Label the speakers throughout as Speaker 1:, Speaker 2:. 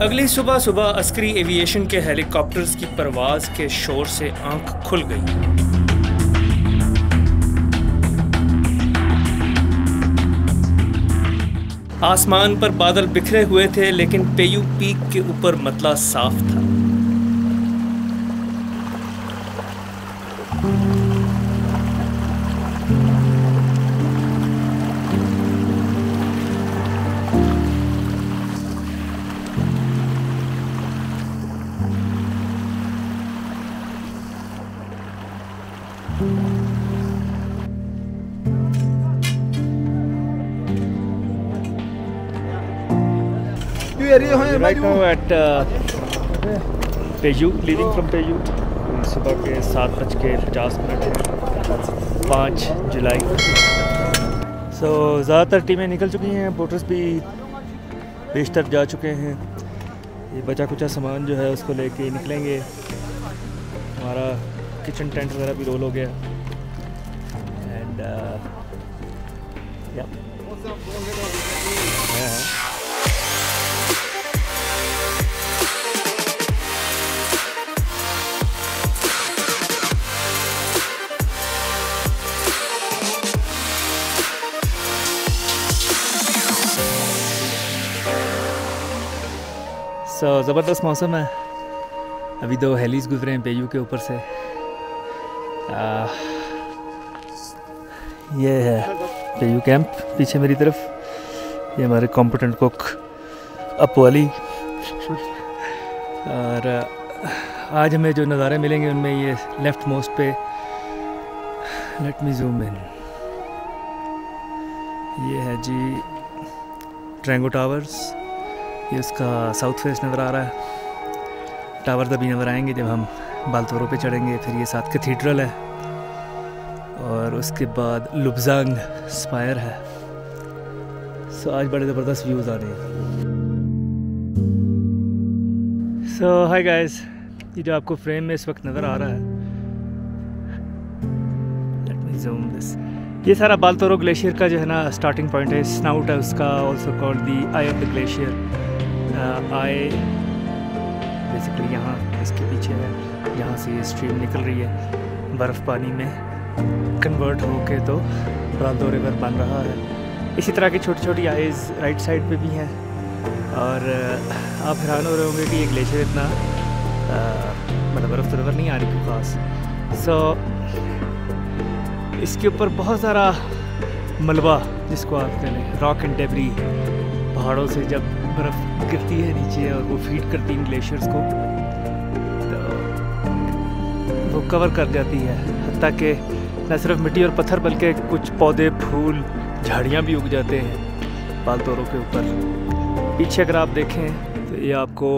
Speaker 1: अगली सुबह सुबह अस्करी एविएशन के हेलीकॉप्टर्स की परवाज के शोर से आंख खुल गई। आसमान पर बादल बिखरे हुए थे, लेकिन पेयू पीक के ऊपर मतला साफ था। Right now at PayU, leaving from PayU. सुबह के 7:50 हैं, 5 जुलाई। ज़्यादातर टीमें निकल चुकी हैं, बोटर्स भी बेशतर जा चुके हैं। ये बचा कुचा सामान जो है उसको लेके निकलेंगे। हमारा किचन टेंट वगैरह भी रोल हो गया। एंड ज़बरदस्त मौसम है। अभी 2 हेलीज गुजरे हैं पेयू के ऊपर से। ये है पेयू कैंप पीछे मेरी तरफ। ये हमारे कॉम्पिटेंट कुक अपू अली। और आज हमें जो नज़ारे मिलेंगे उनमें ये लेफ़्ट मोस्ट पे, लेट मी जूम इन, ये है जी ट्रैंगो टावर्स। ये उसका साउथ फेस नज़र आ रहा है। टावर तभी नज़र आएंगे जब हम बालतोरो पे चढ़ेंगे। फिर ये साथ कैथीड्रल है और उसके बाद लुब्जांग स्पायर है। आज बड़े ज़बरदस्त व्यूज़ आ रहे हैं। हाय गाइस, ये जो आपको फ्रेम में इस वक्त नज़र आ रहा है, लेट मी जूम दिस। ये सारा बालतोरो ग्लेशियर का जो है ना स्टार्टिंग पॉइंट है, स्नाउट है उसका, also called the I of the glacier. I basically यहाँ इसके पीछे है, यहाँ से ये स्ट्रीम निकल रही है, बर्फ़ पानी में कन्वर्ट होके तो बालतोरो रिवर बन रहा है। इसी तरह की छोटी छोटी आइज़ राइट साइड पे भी हैं। और आप हैरान हो रहे होंगे कि ये ग्लेशियर इतना मतलब बर्फ़ तो रिवर नहीं आ रही क्यों ख़ास। इसके ऊपर बहुत सारा मलबा, जिसको आप कह लें रॉक एंड डेब्री, पहाड़ों से जब बर्फ़ गिरती है नीचे और वो फीड करती है ग्लेशियर्स को, तो वो कवर कर जाती है। हत्ता कि न सिर्फ मिट्टी और पत्थर बल्कि कुछ पौधे, फूल, झाड़ियाँ भी उग जाते हैं बालतोरो के ऊपर। पीछे अगर आप देखें तो ये आपको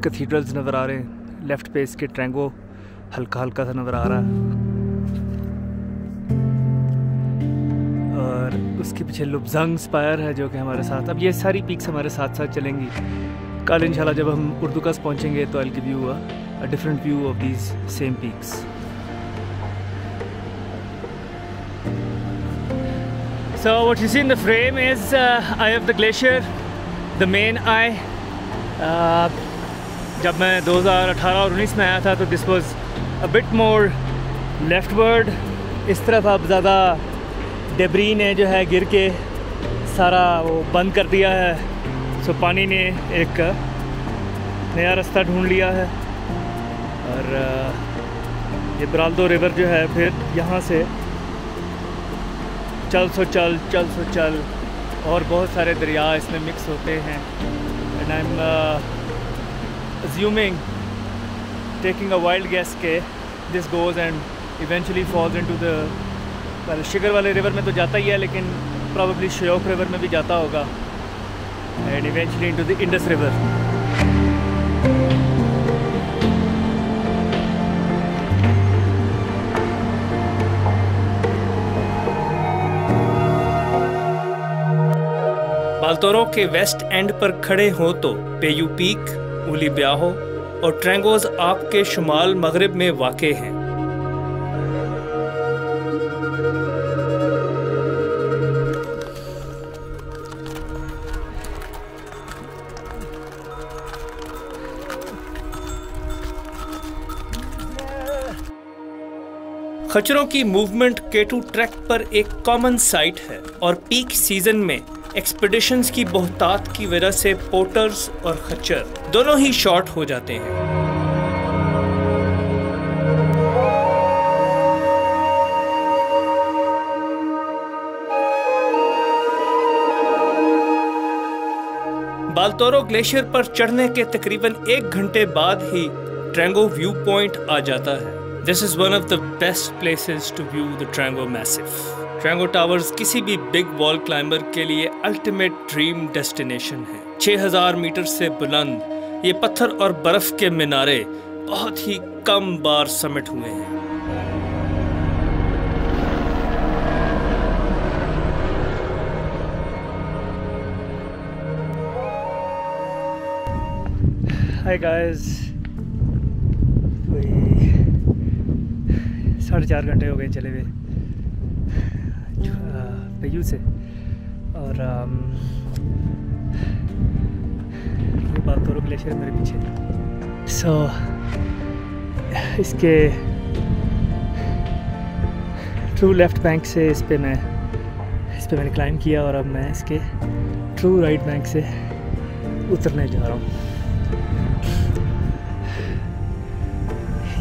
Speaker 1: कैथीड्रल्स नज़र आ रहे हैं। लेफ़्ट पे इसके ट्रैंगो हल्का हल्का सा नज़र आ रहा है और उसके पीछे लुब्जांग स्पायर है जो कि हमारे साथ। अब ये सारी पीक्स हमारे साथ साथ चलेंगी। कल इंशाल्लाह जब हम उर्दुकस पहुँचेंगे तो I will give you a different view of these same peaks. So what you see in the frame is eye of the glacier, the main eye. जब मैं 2018 और 19 में आया था तो this was a bit more leftward. इस तरफ अब ज़्यादा डेब्री ने जो है गिर के सारा वो बंद कर दिया है। सो पानी ने एक नया रास्ता ढूंढ लिया है और ये ब्राल्दो रिवर जो है फिर यहाँ से चल सो चल और बहुत सारे दरिया इसमें मिक्स होते हैं। And I am assuming, taking a wild guess के this goes and eventually falls into the Shigar वाले रिवर में तो जाता ही है, लेकिन probably श्योक रिवर में भी जाता होगा and eventually into the Indus river. बालतोरो के वेस्ट एंड पर खड़े हो तो पेयू पीक, उली ब्याहो और ट्रैंगोज आपके शुमाल मगरिब में वाक़े हैं।
Speaker 2: खच्चरों की मूवमेंट K2 ट्रैक पर एक कॉमन साइट है और पीक सीजन में एक्सपीडिशंस की बहुतात की वजह से पोर्टर्स और खच्चर दोनों ही शॉर्ट हो जाते हैं। बाल्तोरो ग्लेशियर पर चढ़ने के तकरीबन 1 घंटे बाद ही ट्रैंगो व्यू पॉइंट आ जाता है। This is one of the best places to view the Trango massif. Trango towers किसी भी बिग वॉल क्लाइंबर के लिए अल्टीमेट ड्रीम डेस्टिनेशन है। 6000 मीटर से बुलंद ये पत्थर और बर्फ के मीनारे बहुत ही कम बार समिट हुए हैं।
Speaker 1: हाय गाइस, कोई 4.5 घंटे हो गए चले हुए पयू से, और ये बाल्तोरो ग्लेशियर मेरे पीछे। सो इसके ट्रू लेफ़्ट बैंक से इस पे मैंने क्लाइंब किया, और अब मैं इसके ट्रू राइट बैंक से उतरने जा रहा हूँ।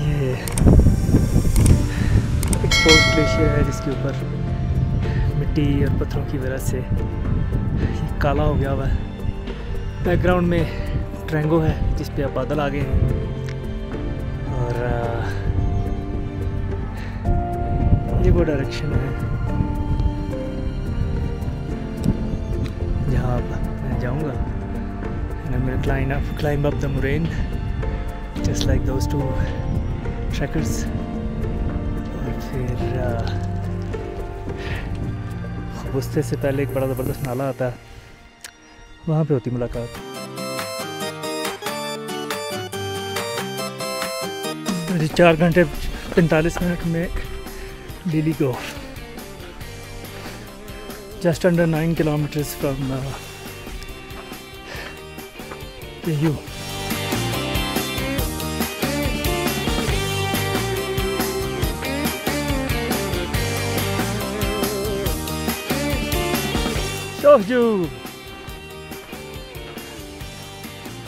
Speaker 1: ये एक्सपोज्ड ग्लेशियर है जिसके ऊपर मिट्टी और पत्थरों की वजह से ये काला हो गया हुआ है। बैकग्राउंड में ट्रैंगो है जिस पे अब बादल आ गए हैं, और ये वो डायरेक्शन है जहाँ अब मैं जाऊँगा। I'm gonna climb up the moraine just like those two trekkers। और फिर खबुस्ते से पहले एक बड़ा ज़बरदस्त नाला आता है, वहाँ पे होती मुलाकात। मुझे 4 घंटे 45 मिनट में daily go just under 9 kilometers from Payú। सोहजू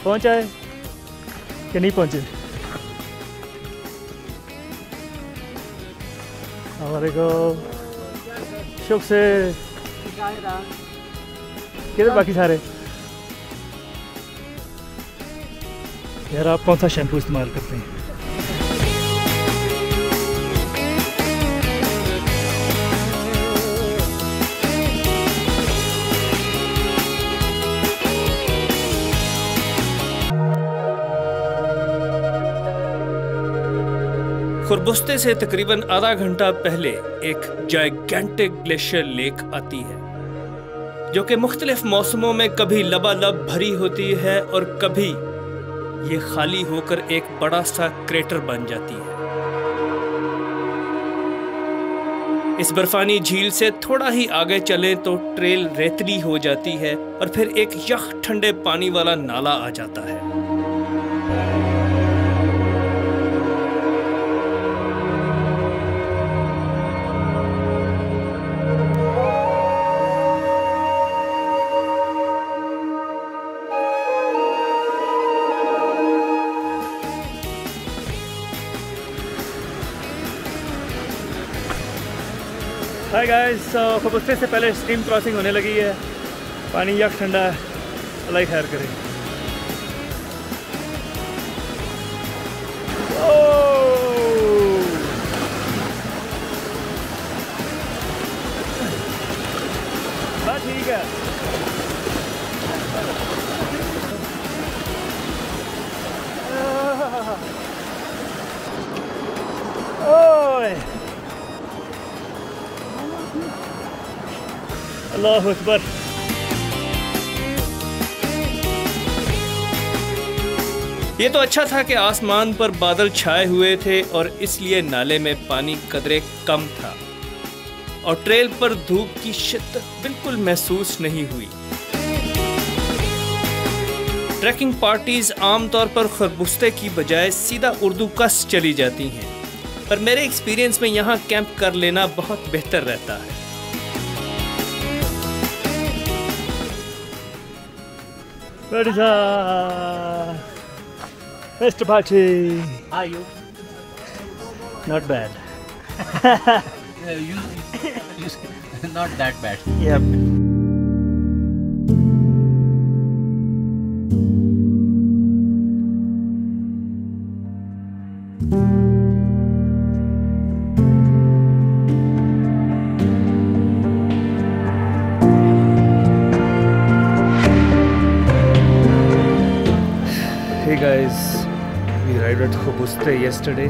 Speaker 1: पहुंचा है कि नहीं पहुंचे? हमारे को शुक से किधर बाकी सारे? यार आप कौन सा शैम्पू इस्तेमाल करते हैं?
Speaker 2: खरबुस्ते से तकरीबन आधा घंटा पहले एक जायगेंटिक ग्लेशियर लेक आती है जो कि मुख्तलिफ मौसमों में कभी लबालब भरी होती है और कभी ये खाली होकर एक बड़ा सा क्रेटर बन जाती है। इस बर्फानी झील से थोड़ा ही आगे चलें तो ट्रेल रेतली हो जाती है और फिर एक यख ठंडे पानी वाला नाला आ जाता है।
Speaker 1: हाय गाइस, खबुस्ते से पहले स्ट्रीम क्रॉसिंग होने लगी है। पानी यक ठंडा है, अल्लाह खैर करे। हाँ ठीक है। ओए अल्लाह अकबर।
Speaker 2: ये तो अच्छा था कि आसमान पर बादल छाए हुए थे और इसलिए नाले में पानी कदरे कम था और ट्रेल पर धूप की शिद्दत बिल्कुल महसूस नहीं हुई। ट्रैकिंग पार्टीज आमतौर पर खरबुस्ते की बजाय सीधा उर्दू कस चली जाती हैं पर मेरे एक्सपीरियंस में यहाँ कैंप कर लेना बहुत बेहतर रहता है।
Speaker 1: Mr. Pachi.
Speaker 3: How are you?
Speaker 1: Not bad.
Speaker 3: Not that bad.
Speaker 1: Yep. Hey guys, we arrived at Khobusté yesterday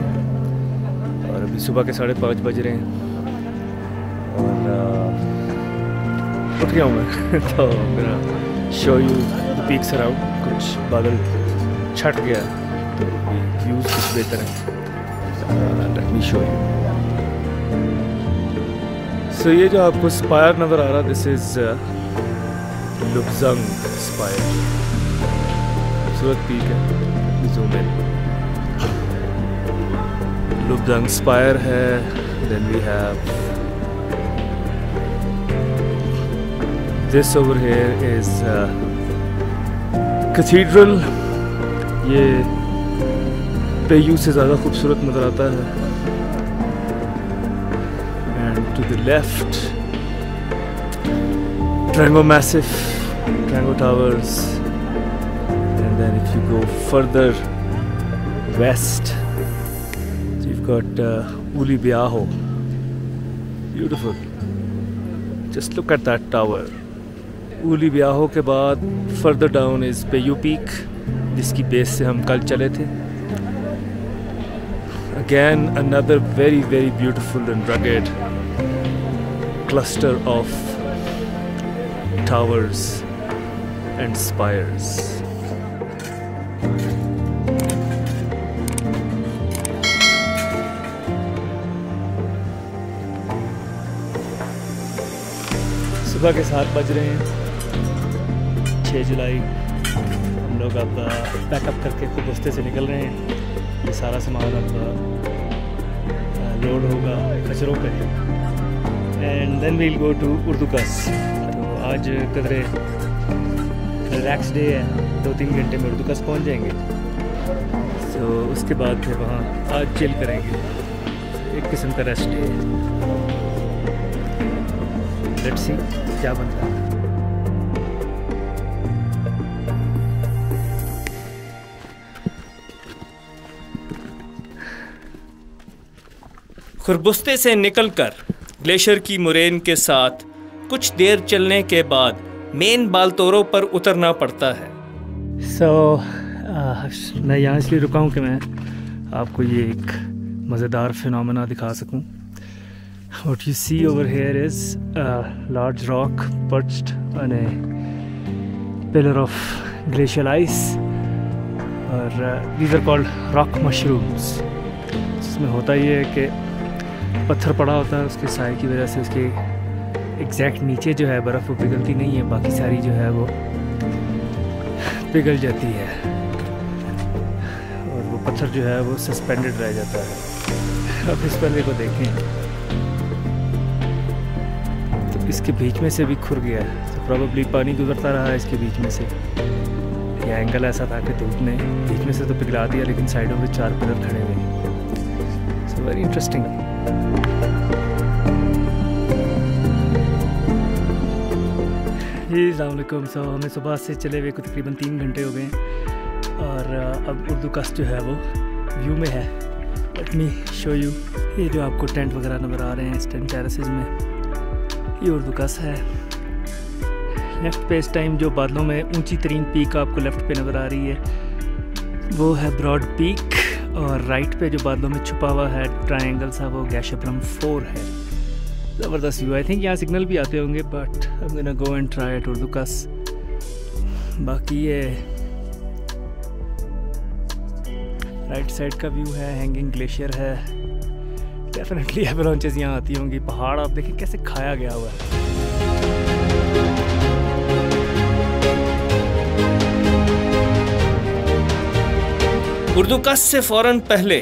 Speaker 1: और अभी सुबह के 5:30 बज रहे हैं और उठ गया हूँ मैं तो मेरा show you the peaks around. कुछ बादल छट गया तो व्यूज़ कुछ बेहतर हैं। Let me show you. So ये जो आपको स्पायर नज़र आ रहा है, दिस इज़ लुब्जंग स्पायर। खूबसूरत पीक है, जूम इन। लुब्जंग स्पायर है। Then we have this over here is cathedral. ये पेयू से ज़्यादा खूबसूरत नज़र आता है। And to the left Trango massif, Trango towers. And then if you go further west, so you've got Uli Biaho. Beautiful. Just look at that tower. Uli Biaho के बाद further down is Peyu Peak, जिसकी base से हम कल चले थे. Again another very very beautiful and rugged cluster of towers and spires. सुबह के 7 बज रहे हैं, 6 जुलाई। हम लोग अब पैकअप करके खुबुस्ते से निकल रहे हैं। ये सारा सामान अब लोड होगा खचरों पे and then we'll go to Urdukas. तो आज कदरे रिलैक्स डे है, 2-3 घंटे में उर्दूकस पहुंच जाएंगे। तो उसके बाद फिर वहाँ आज चिल करेंगे, एक किस्म का रेस्ट डे है। लेट्स सी क्या बन रहा है।
Speaker 2: खुरबुस्ते से निकलकर ग्लेशियर की मुरेन के साथ कुछ देर चलने के बाद मेन बालतोरो पर उतरना पड़ता है।
Speaker 1: मैं यहाँ इसलिए रुका हूँ कि मैं आपको ये एक मज़ेदार फिनोमेना दिखा सकूँ। What you see over here is a large rock perched on a pillar of glacial ice, और these are called rock mushrooms। इसमें होता ये है कि पत्थर पड़ा होता है, उसके साए की वजह से उसके एग्जैक्ट नीचे जो है बर्फ़ वो पिघलती नहीं है, बाकी सारी जो है वो पिघल जाती है और वो पत्थर जो है वो सस्पेंडेड रह जाता है। अब इस पल्ले को देखें तो इसके बीच में से भी खुर गया है, तो प्रोबेबली पानी गुजरता रहा है इसके बीच में से, या एंगल ऐसा था कि धूप ने बीच में से तो पिघला दिया, लेकिन साइडों में 4 पिलर खड़े हुए हैं। So very interesting. जी अस्सलामुअलैकुम। सो हमें सुबह से चले हुए कुछ तकरीबन 3 घंटे हो गए और अब उर्दूकस जो है वो व्यू में है। Late me show you. ये जो आपको टेंट वगैरह नज़र आ रहे हैं इस टेंट टेरेसेस में, ये उर्दूकस है। लेफ़्ट पे इस टाइम जो बादलों में ऊंची तरीन पीक आपको लेफ़्ट पे नज़र आ रही है वो है ब्रॉड पीक, और राइट पे जो बादलों में छुपा हुआ है ट्रायंगल सा वो गैशब्रम 4 है। ज़बरदस्त व्यू। आई थिंक यहाँ सिग्नल भी आते होंगे, but I am gonna go and try at Urdukas. बाकी ये राइट साइड का व्यू है, हैंगिंग ग्लेशियर है। डेफिनेटली एवलांचेस यहाँ आती होंगी। पहाड़ आप देखें कैसे खाया गया हुआ है।
Speaker 2: उर्दूकस से फ़ौरन पहले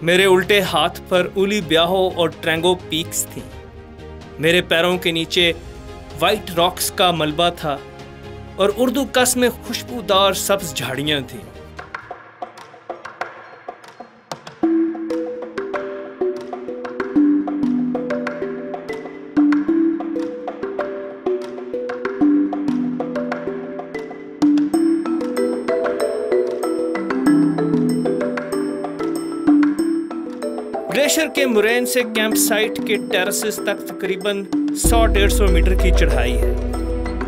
Speaker 2: मेरे उल्टे हाथ पर उली ब्याहो और ट्रैंगो पीक्स थी। मेरे पैरों के नीचे वाइट रॉक्स का मलबा था और उर्दू कस में खुशबूदार सब्ज झाड़ियां थीं। ग्लेशियर के मुरैन से कैंप साइट के टेरेसेस तक तकरीबन 100-150 मीटर की चढ़ाई है।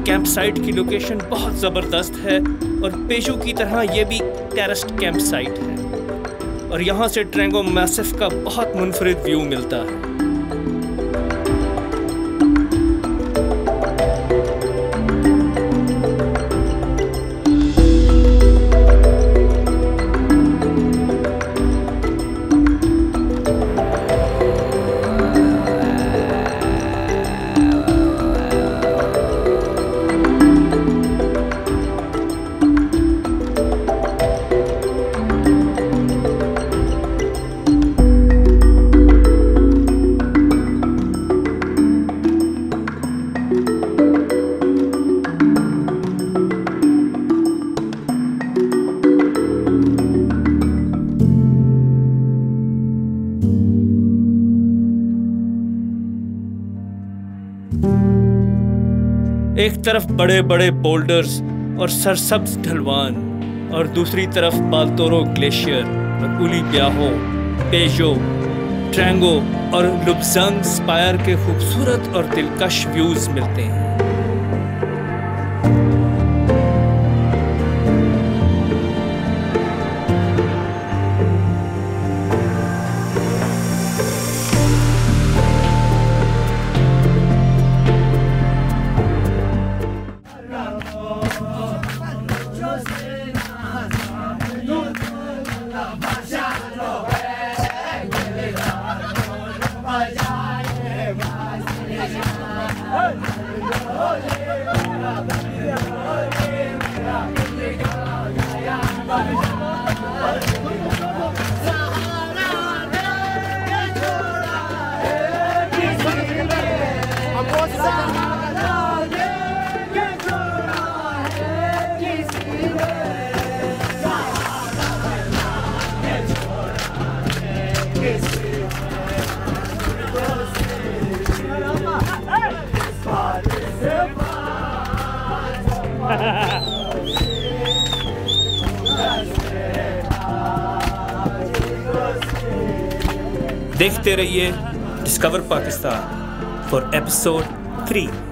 Speaker 2: कैंप साइट की लोकेशन बहुत ज़बरदस्त है और पेशू की तरह ये भी टेरेस्ड कैंप साइट है और यहाँ से ट्रैंगो मैसिफ का बहुत मुनफरिद व्यू मिलता है। एक तरफ बड़े बड़े बोल्डर्स और सरसब्ज ढलवान और दूसरी तरफ बाल्तोरो ग्लेशियर और उली ब्याहो, पेजो, ट्रैंगो और लुब्जांग स्पायर के खूबसूरत और दिलकश व्यूज मिलते हैं। देखते रहिए डिस्कवर पाकिस्तान फॉर एपिसोड 3।